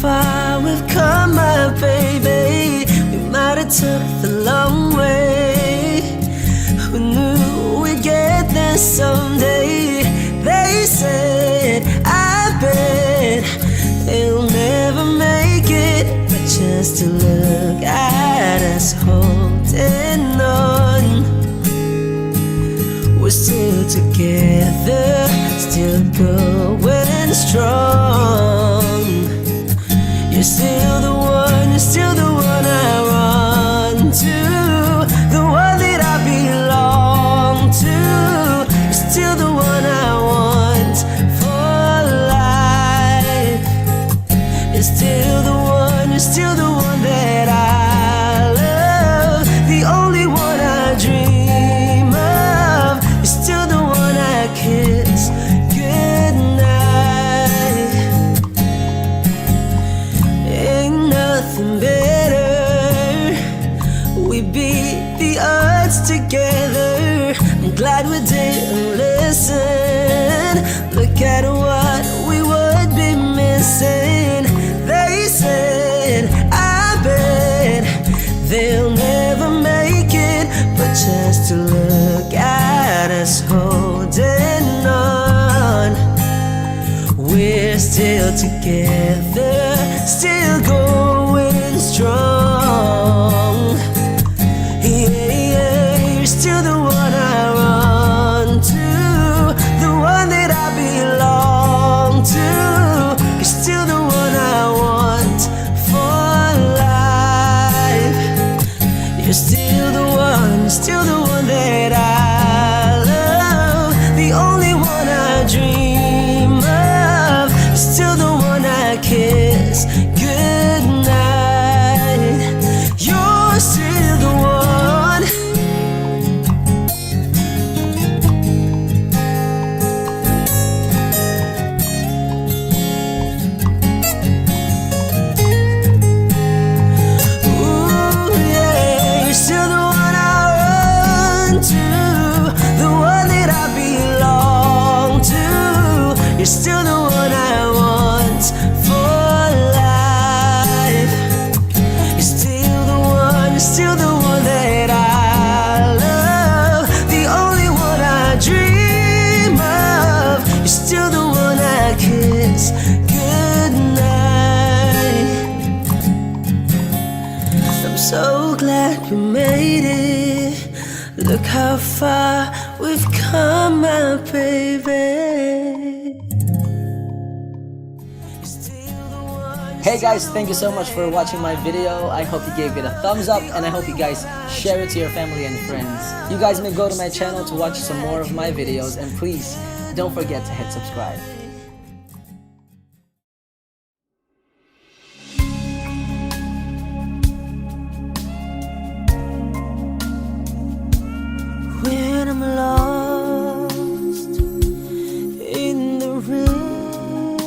far we've come, my baby. We might have took the long way. Who knew we'd get there someday? They said, I bet they'll never make it, but just to look at us holding on. We're still together, still going strong. You're still the one, you're still the one I run to, the one that I belong to. You're still the one I want for life. You're still the one, you're still the one that I love, the only one I dream of. You're still the one I kiss goodnight. Ain't nothing better. We beat the odds together. I'm glad we didn't listen. Look at what we would be missing. They said, I bet they'll never make it, but just to look at us holding on. We're still together, still going strong. Yeah, you're still the one I run to, the one that I belong to. You're still the one I want for life. You're still the one, you're still the one that I love, the only one I dream of. You're still the one I kiss goodnight. You're still the one. Ooh, yeah, you're still the one I run to, the one that I belong to. You're still the one I want for life. You're still the one, you're still the one that I love, the only one I dream of. You're still the one I kiss goodnight. I'm so glad we made it. Look how far we've come, my baby. You're still the one. Hey guys, thank you so much for watching my video. I hope you gave it a thumbs up, and I hope you guys share it to your family and friends. You guys may go to my channel to watch some more of my videos, and please don't forget to hit subscribe. When I'm lost in the rain,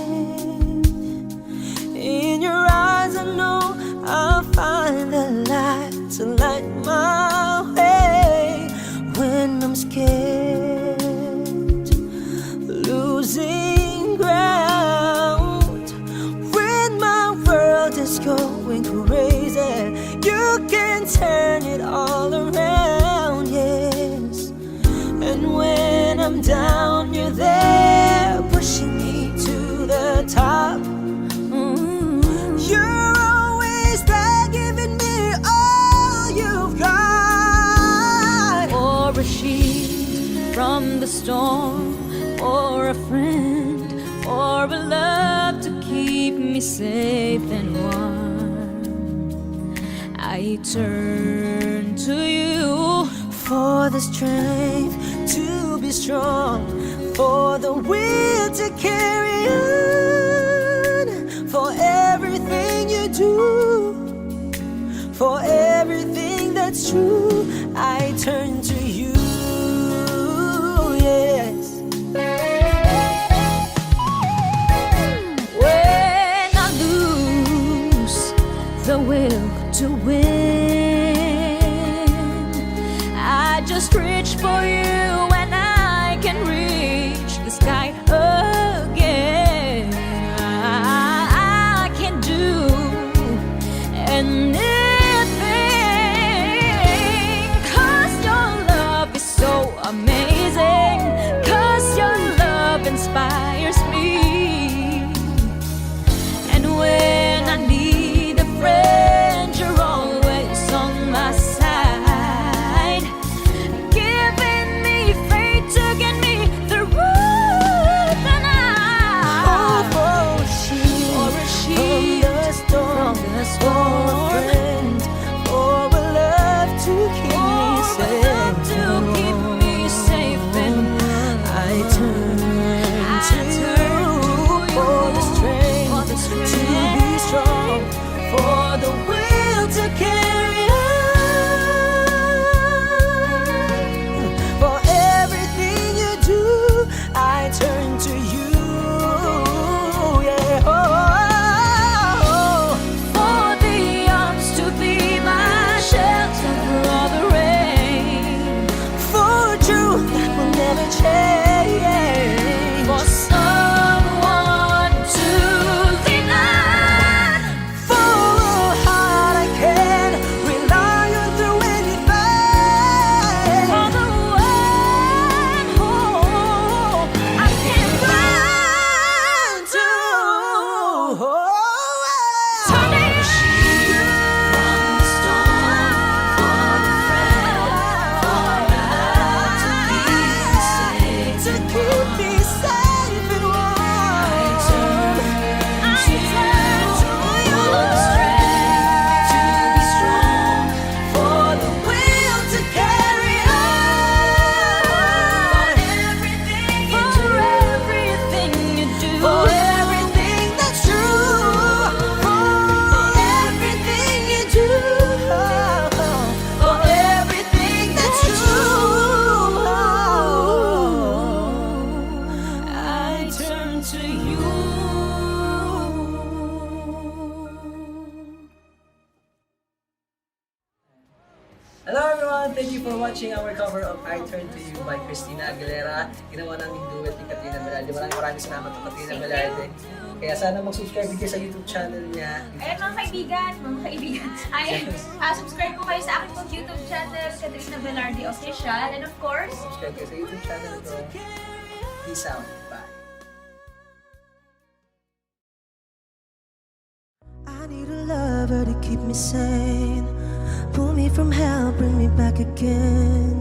in your eyes I know I'll find a light to light my way. When I'm scared, losing ground, when my world is going crazy, you can turn it all around, yes. And when I'm down, you're there, pushing me to the top. You're always there, giving me all you've got. Or a sheet from the storm, or a friend, or a love to keep me safe and warm. I turn to you For the strength to be strong, for the will to carry on, for everything you do, for everything that's true, I turn to you, yes. when I lose the will to win. I just reach for you and I can reach the sky again. I can do for a friend, for a love to keep me safe and warm. I turn to you for the strength to be strong, for the will to carry on. For everything you do, I turn to you. Yeah. For the arms to be my shelter for all the rain, for truth that will never change, for someone to lean on, for a heart I can rely on through any fight, for the one who I can run to. Turning the sheet from the storm, for the friend, for love to keep me safe and warm. I turn to you for the strength to be strong, for the will to carry on. For everything you do, for everything that's true, for everything you do, for everything that's true, I turn to you. Hello everyone! Thank you for watching our cover of I Turn To You by Christina Aguilera. Ginawa namin duet ni Katrina Velarde. Maraming salamat to Katrina Velarde. Kaya sana mag-subscribe din kayo sa YouTube channel niya. Ayan mga kaibigan, subscribe po kayo sa aking pong YouTube channel, Katrina Velarde Official. And of course, Subscribe kayo sa YouTube channel ko. Peace out. Bye. I need a lover to keep me sane, pull me from hell, bring me back again.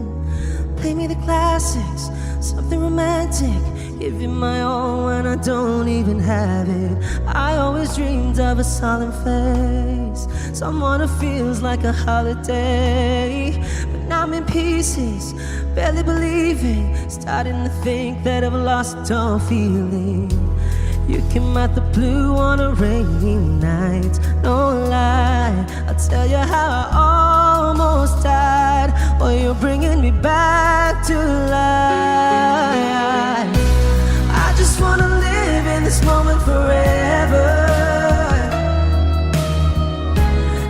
Play me the classics, something romantic, give you my all when I don't even have it. I always dreamed of a solemn face, someone who feels like a holiday. But now I'm in pieces, barely believing, starting to think that I've lost all feeling. You came out the blue on a rainy night, no lie, I'll tell you how I almost died, while you're bringing me back to life. I just wanna live in this moment forever,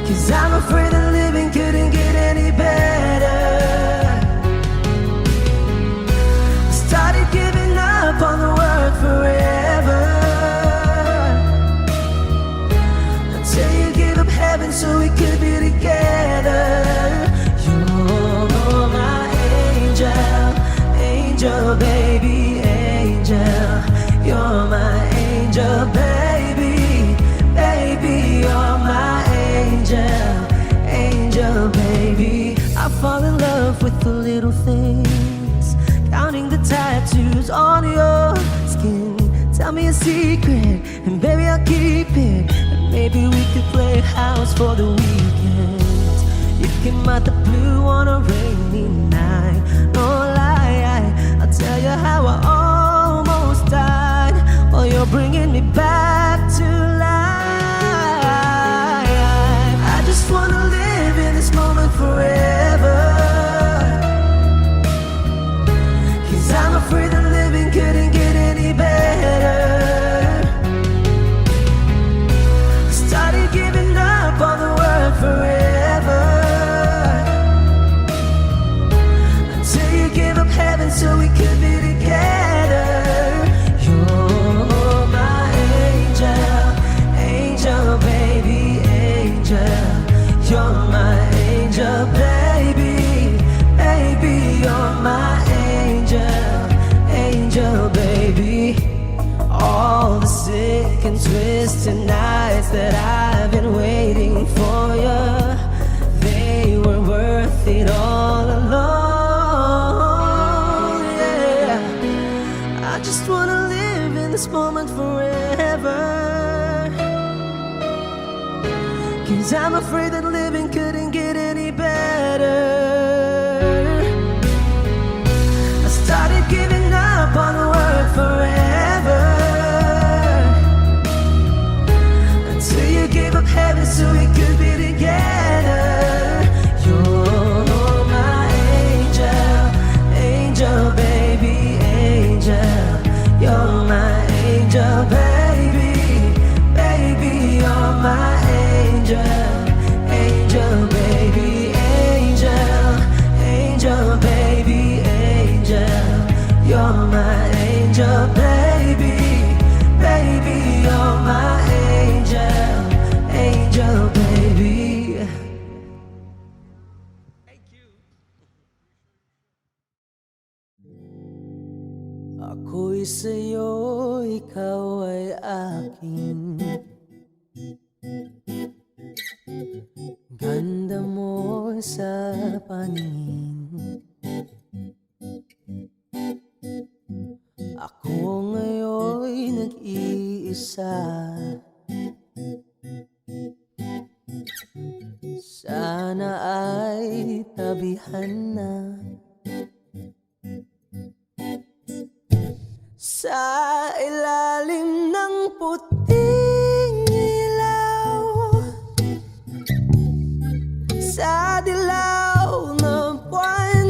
'cause I'm afraid that living couldn't get any better. I started giving up on the word forever, until you gave up heaven so we could be together. You're my angel, angel baby, angel. You're my angel baby, baby. You're my angel, angel baby. I fall in love with the little things, counting the tattoos on your skin. Tell me a secret, and baby I'll keep it. And maybe we could play house for the weekend. You came out the blue on a rainy night, no lie, I'll tell you how I almost died, while you're bringing me back to life. I just wanna live in this moment forever, 'cause I'm afraid that living couldn't get any better. Started giving up on the word forever, until you gave up heaven so we could be together. You're my angel, angel baby, angel. You're my angel baby, baby. You're my angel, angel baby. All the sick and twisted nights that I've been waiting for you, they were worth it all alone. Yeah, I just wanna live in this moment forever, 'Cause I'm afraid that living couldn't get any better. I started giving up on work forever, until you gave up heaven so we could be together. You're my angel, angel baby, angel. You're my angel baby, baby, you're my angel, angel baby, angel, angel baby, angel. You're my angel baby, baby, you're my angel, angel baby. Ako'y sa'yo, ikaw ay akin. Ganda mo sa paningin. Ako ngayon'y nag-iisa. Sana ay tabihan na. Sa ilalim ng puting ilaw, sa dilaw ng buwan,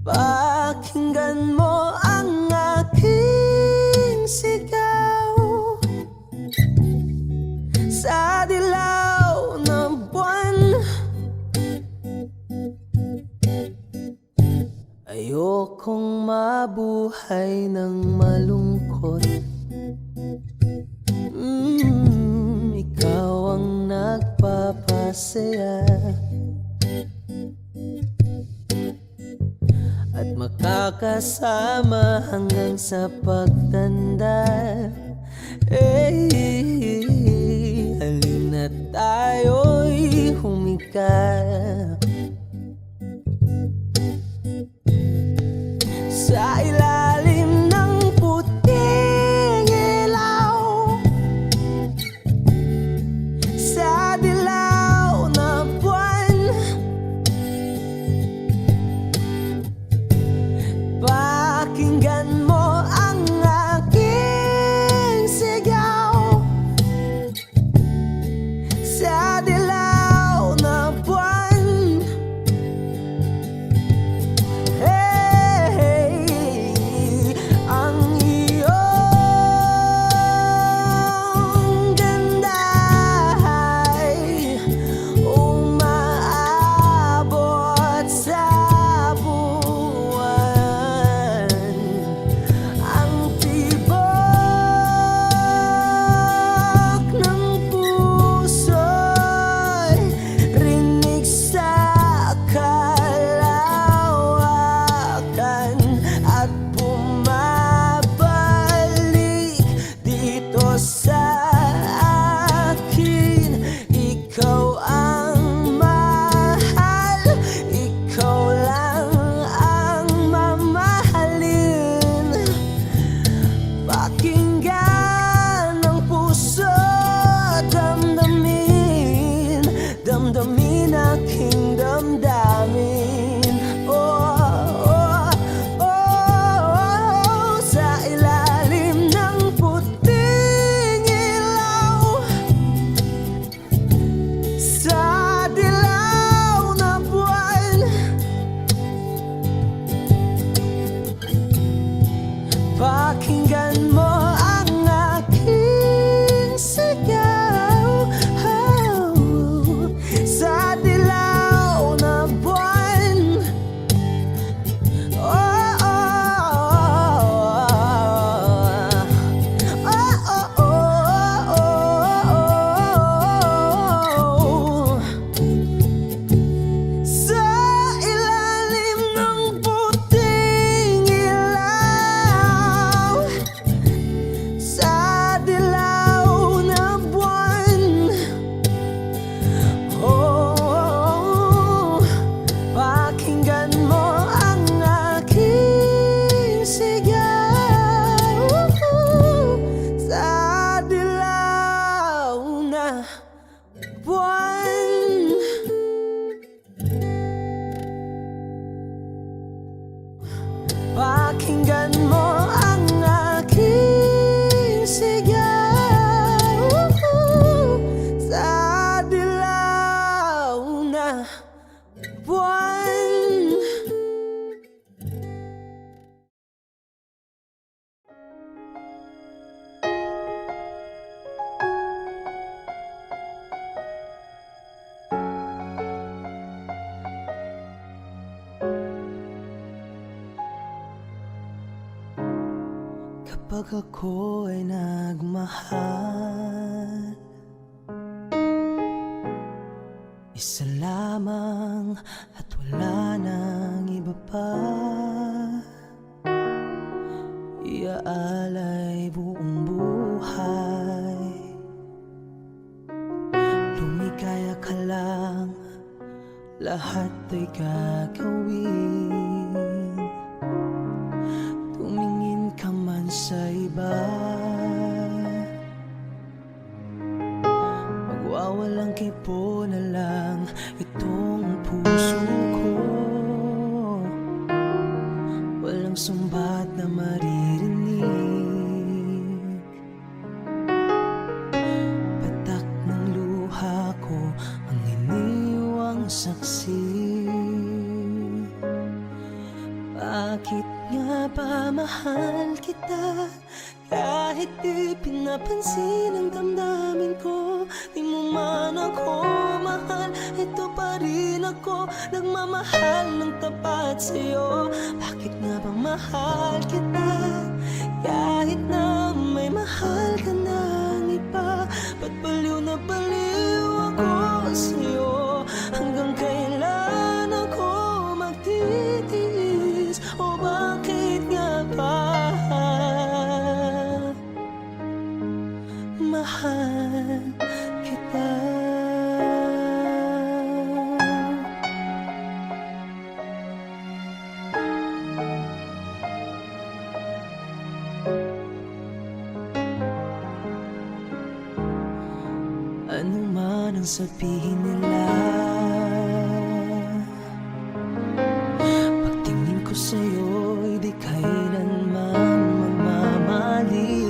pakinggan mo ang aking sigaw. Sa dilaw ng buwan, ayokong mabuhay ng malungkot. Ikaw ang nagpapasaya at makakasama hanggang sa pagtanda. Halina tayo'y humikap sa ilalim ng puting ilaw, sa dilaw na buwan, pakinggan mo ang aking kapag ako ay nagmahal, isa lamang at wala nang iba pa. Iaalay buong buhay, lumikaya ka lang, lahat ay gagawin. Tumingin ka man sa iba, magwawalang kipo na lang itong puso ko. Walang sumbat na maririnig, patak ng luha ko ang iniwang saksi. Bakit nga ba mahal kita? Kahit di pinapansin ang damdamin ko, di mo man ako mahal, ito pa rin ako, nagmamahal ng tapat sa'yo. Bakit nga ba mahal kita? Kahit na may mahal ka ng iba, ba't baliw na baliw ako sa'yo? Hanggang kailan ako magtitiis? O bakit nga ba mahal kita? Ano man ang sabihin nila, pagtingin ko sa'yo'y di kailanman magmamaliw.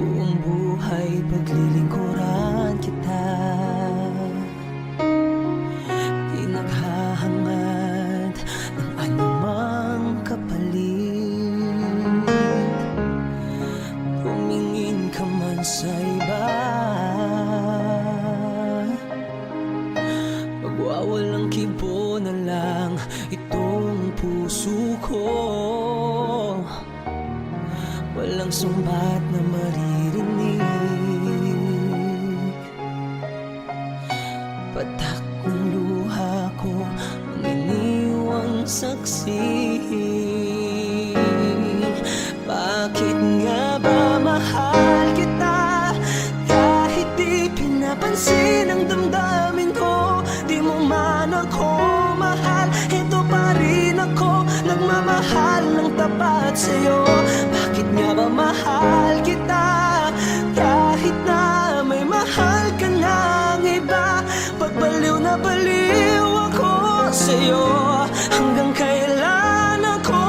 Buong buhay paglilingkuran kita, di naghahangad ng anumang kapalit. Tumingin ka man sa iba, magwawalang kibo na lang itong puso ko. Walang sumbat na maririnig, patak ng luha ko ang iniwang saksi. Bakit nga ba mahal kita? Kahit di pinapansin ang damdamin ko, di mo man ako mahal, ito pa rin ako, nagmamahal ng tapat sa'yo. Bakit nga ba mahal kita? Kahit na may mahal ka ng iba, ba't baliw na baliw ako sa'yo? Hanggang kailan ako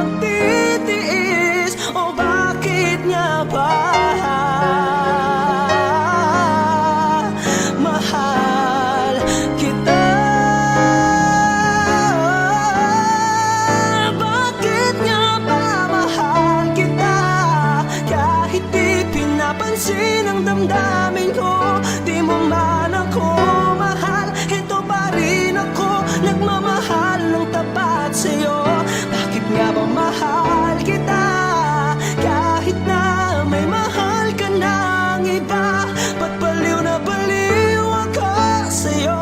magtitiis? O bakit nga ba mahal kita? Bakit nga ba mahal kita? Kahit di pinapansin ang damdamin ko, di mo man ako mahal, ito pa rin ako, nagmamahal ng tapat sa'yo. Bakit nga ba mahal kita? Kahit na may mahal ka ng iba, ba't baliw na baliw ako sa'yo?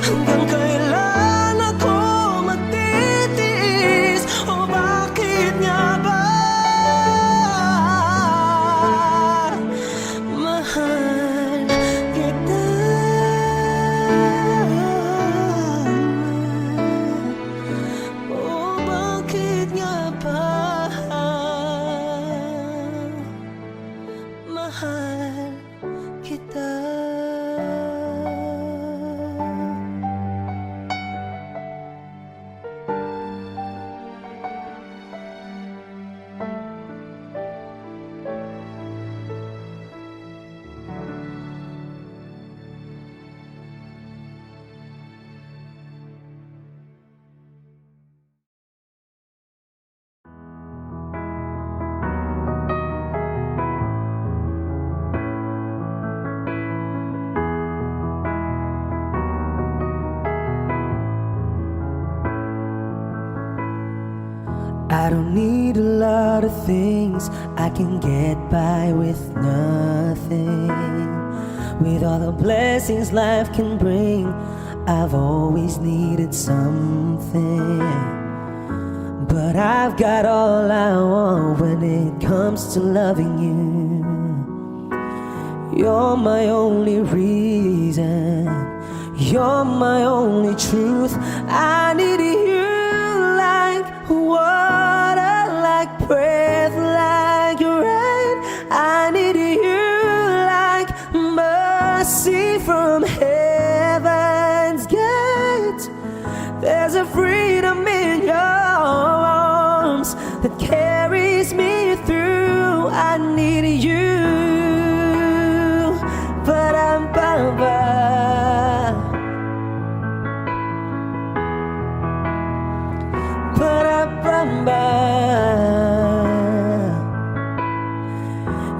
Hanggang kailan ako magtitiis? O bakit nga ba mahal I don't need a lot of things, I can get by with nothing. With all the blessings life can bring, I've always needed something. But I've got all I want when it comes to loving you. You're my only reason, you're my only truth. I need you like water, like breath, like rain. I need you like mercy from heaven's gate. There's a freedom in your arms that carries me through. I need you. Ba-dum-ba-ba. Ba-da-ba-ba.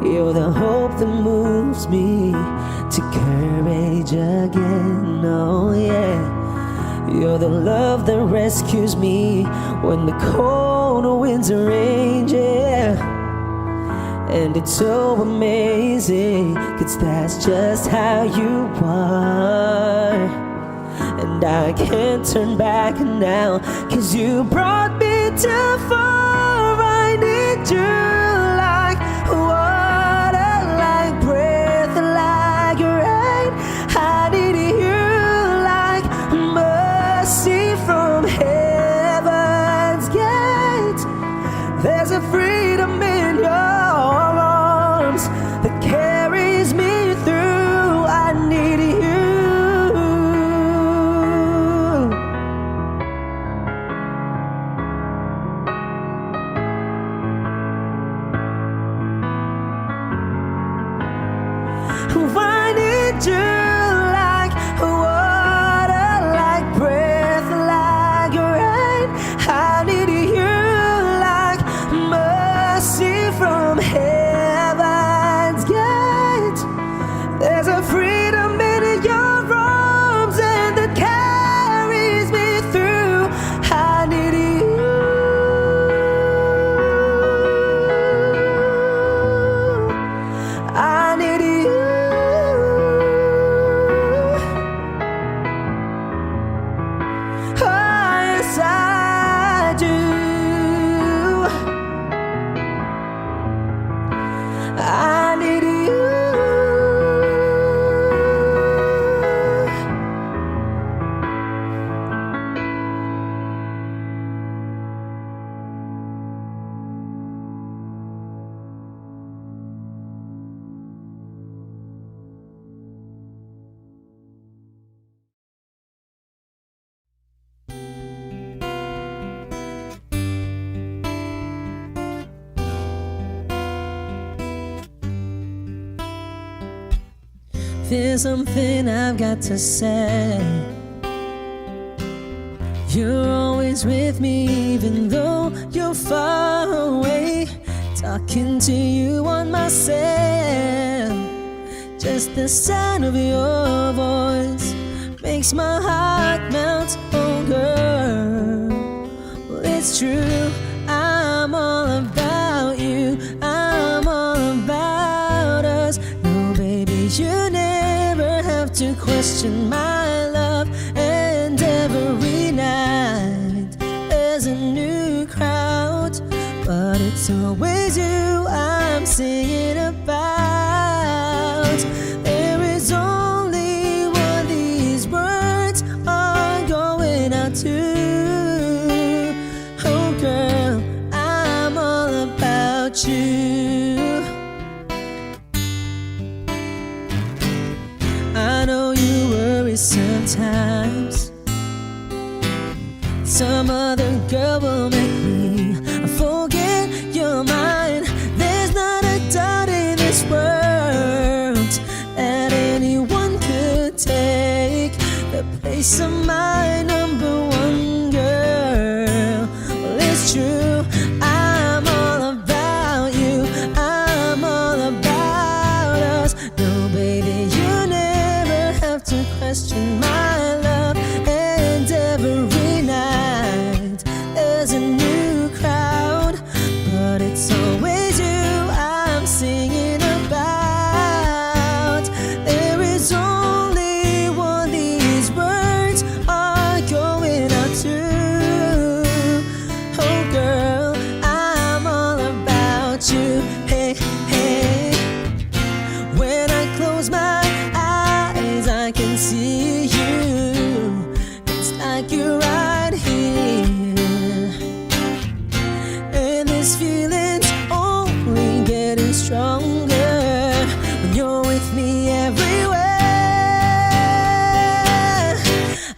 You're the hope that moves me to courage again, oh yeah. You're the love that rescues me when the cold winds rage, yeah. And it's so amazing, 'cause that's just how you are. And I can't turn back now, 'cause you brought me too far. I need you like water, like breath, like rain. I need you like mercy from heaven's gate. There's a freedom in your arms that carries me through. I need you. I need you like water, like breath, like rain. I need you like mercy from heaven's gate. There's a freedom in your arms and that carries me through. I need you. I need you. Oh, yes, I do. I need you. There's something I've got to say. You're always with me even though you're far away. Talking to you on myself. Just the sound of your voice makes my heart melt. Oh girl, well, it's true, I'm all about you, I'm all about us. No baby, you never have to question my love. And every night there's a new crowd, but it's always you I'm singing about. There is only one these words are going out to. Oh girl, I'm all about you. I know you worry sometimes. Some other girl will make me forget you're mine. There's not a doubt in this world that anyone could take the place of my number one girl. Well, it's true, I'm all about you, I'm all about us. No baby, you never have to question my love. And every night there's a new crowd, When I close my eyes, I can see you. It's like you're right here. And this feeling's only getting stronger when you're with me everywhere.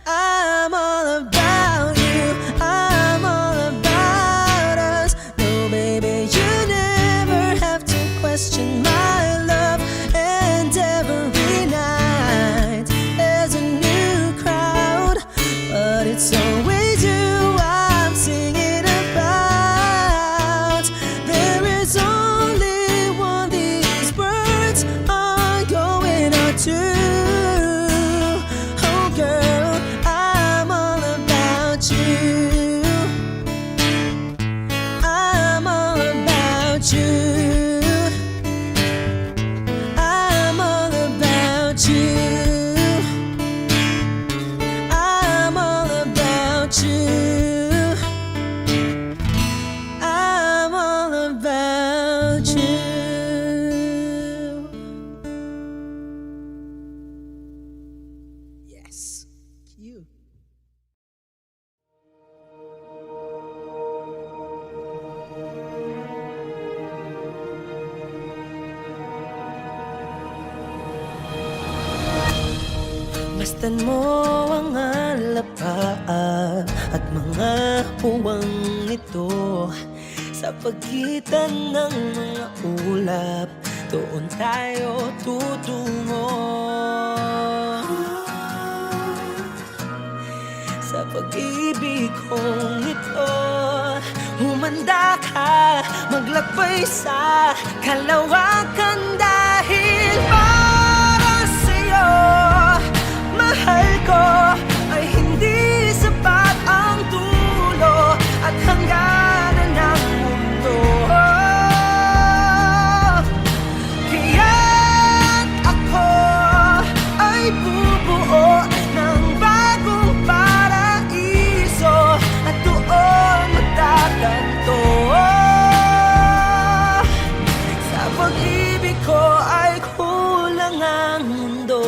I'm all about you, I'm all about us. No, baby, you never have to question my love. And every night there's a new crowd, but it's always you I'm singing about. There is only one these words are going out to. Oh girl, I'm all about you. I'm all about you. I'm all about you. I'm all about you. I'm all about you. Yes, cute. Masdan mo ang alapaan at mga puwang ito. Sa pagitan ng mga ulap, doon tayo tutungo. Sa pag-ibig kong ito, humanda ka, maglakbay sa kalawakan dahil para sa'yo, mahal ko ay hindi sapat ang dulo at hangganan ng mundo. Kaya't ako ay bubuo ng bagong paraiso at doon magtatanto. Sa pag-ibig ko ay kulang ang mundo.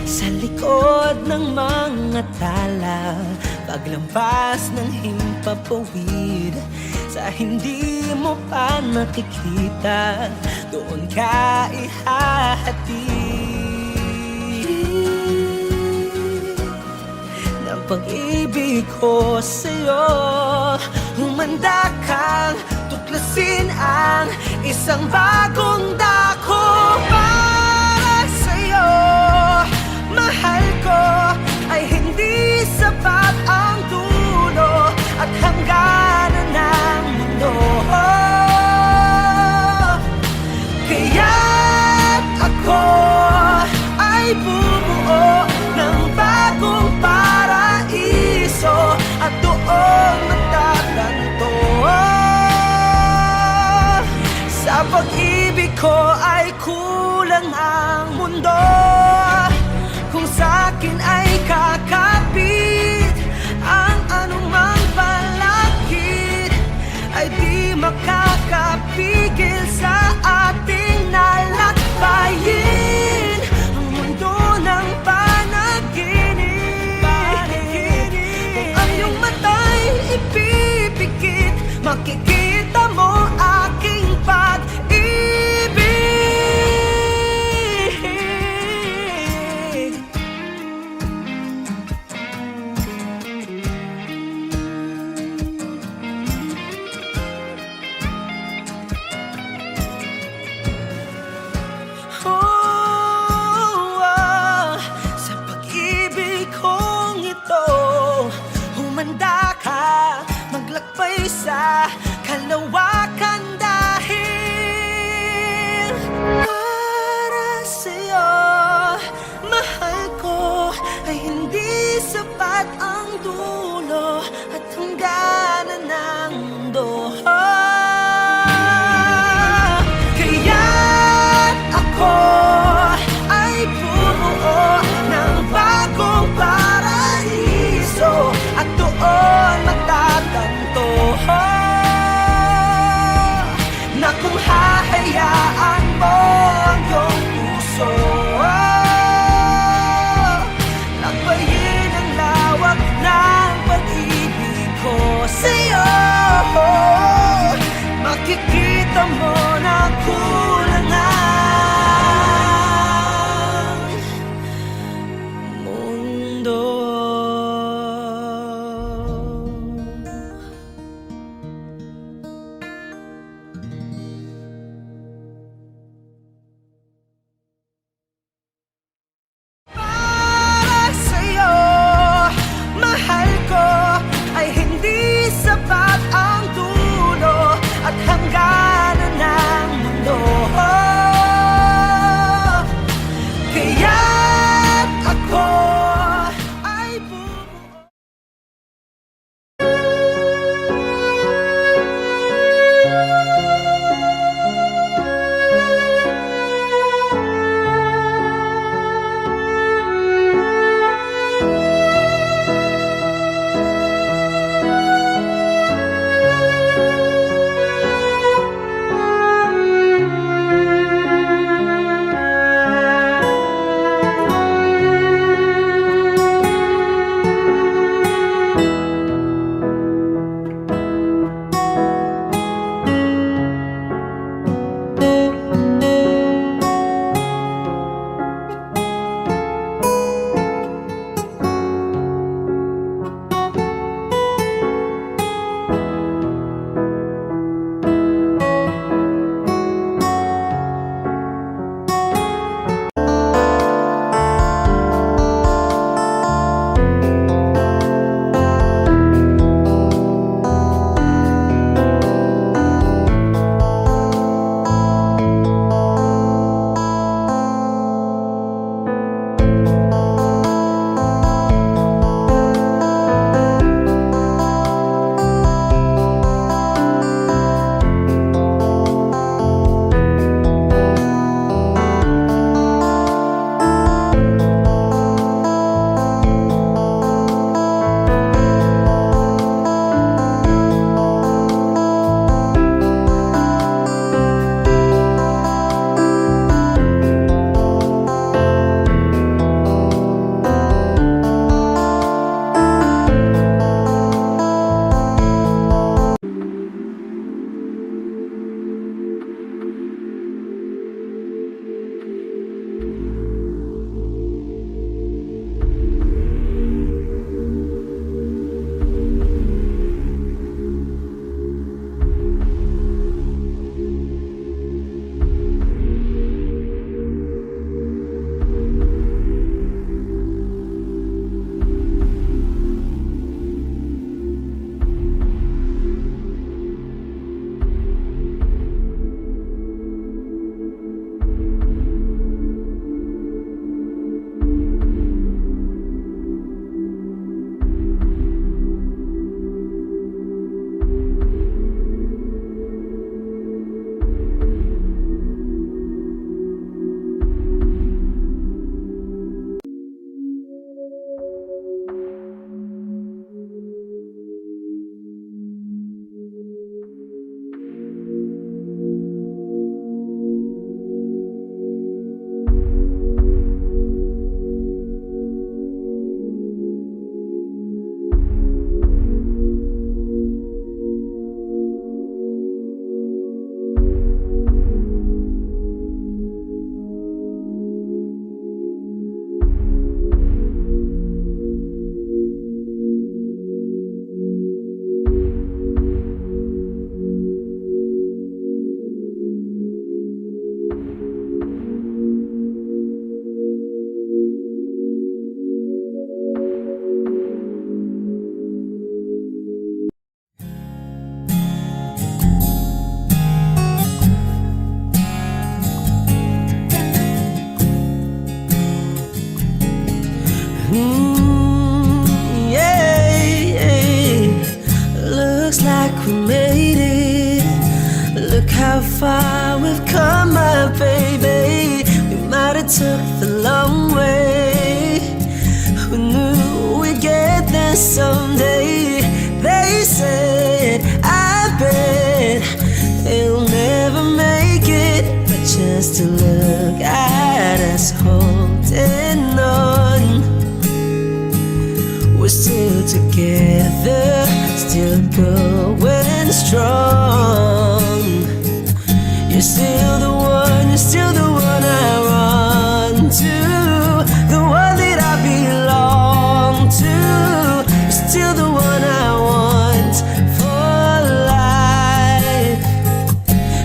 Sa likod ng mga tala, paglampas ng himpapawid, sa hindi mo pa nakikita, doon ka ihahatid ng pag-ibig ko sa'yo. Humanda kang tuklasin ang isang bagong dako para sa'yo. Mahal ko ay hindi sapat ang dulo at hangganan ng mundo. Kaya't ako ay bubuo ng bagong paraiso at doon magtatanto. Sa pag-ibig ko ay kulang ang mundo. Kung sa'kin ay kakapit ang anumang balakid, ay di makakapigil sa ating nalakbayin ang mundo ng panaginip. Kung ang iyong mata'y ipipikit, makikita mo aking pag-ibig. Looks like we made it. Look how far we've come, my baby. We might have took the long way. Who knew we'd get there someday? They said, I bet they'll never make it. But just to look at us holding on, we're still together, still going strong. You're still the one, you're still the one I run to, the one that I belong to. You're still the one I want for life.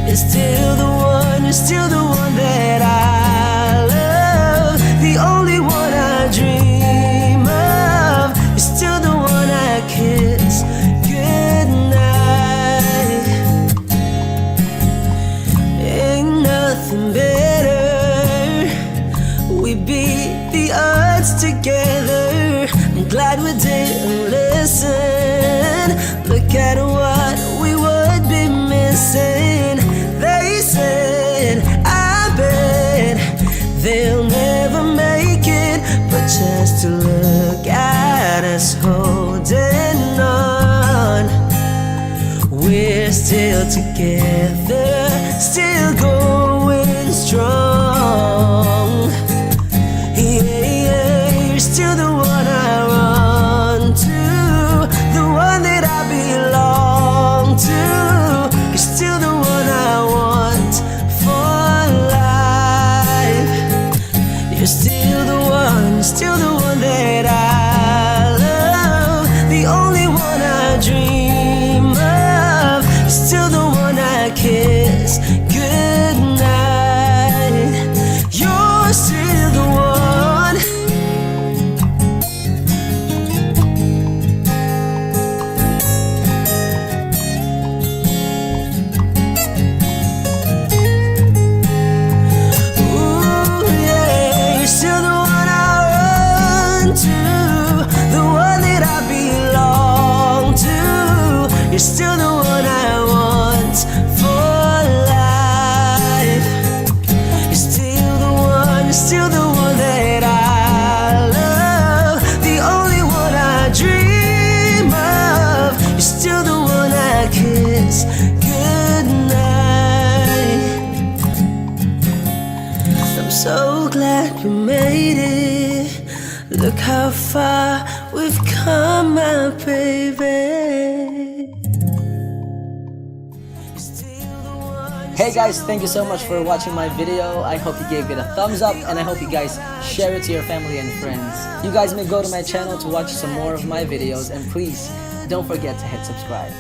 You're still the one, you're still the one that I love, the only one I dream of. You're still the one I kiss goodnight. Ain't nothing better. We beat the odds together. I'm glad we didn't listen. Look at what we would be missing. They said, I bet they'll never make it. But just to look at us holding on, we're still together, still going strong. Yeah, you're still the one I run to, the one that I belong to. You're still the one I want for life. You're still the one, you're still the one that I love, the only one I dream of. You're still the one I kiss goodnight. You're still the one. Ooh, yeah, you're still the one I run to, the one that I belong to. You're still the one I want for life. You're still the one, you're still the one that I love, the only one I dream of. You're still the one I kiss goodnight. I'm so glad we made it. Look how far we've come, my baby. You're still the one, Hey guys, thank you so much for watching my video. I hope you gave it a thumbs up and I hope you guys share it to your family and friends. You guys may go to my channel to watch some more of my videos and please don't forget to hit subscribe.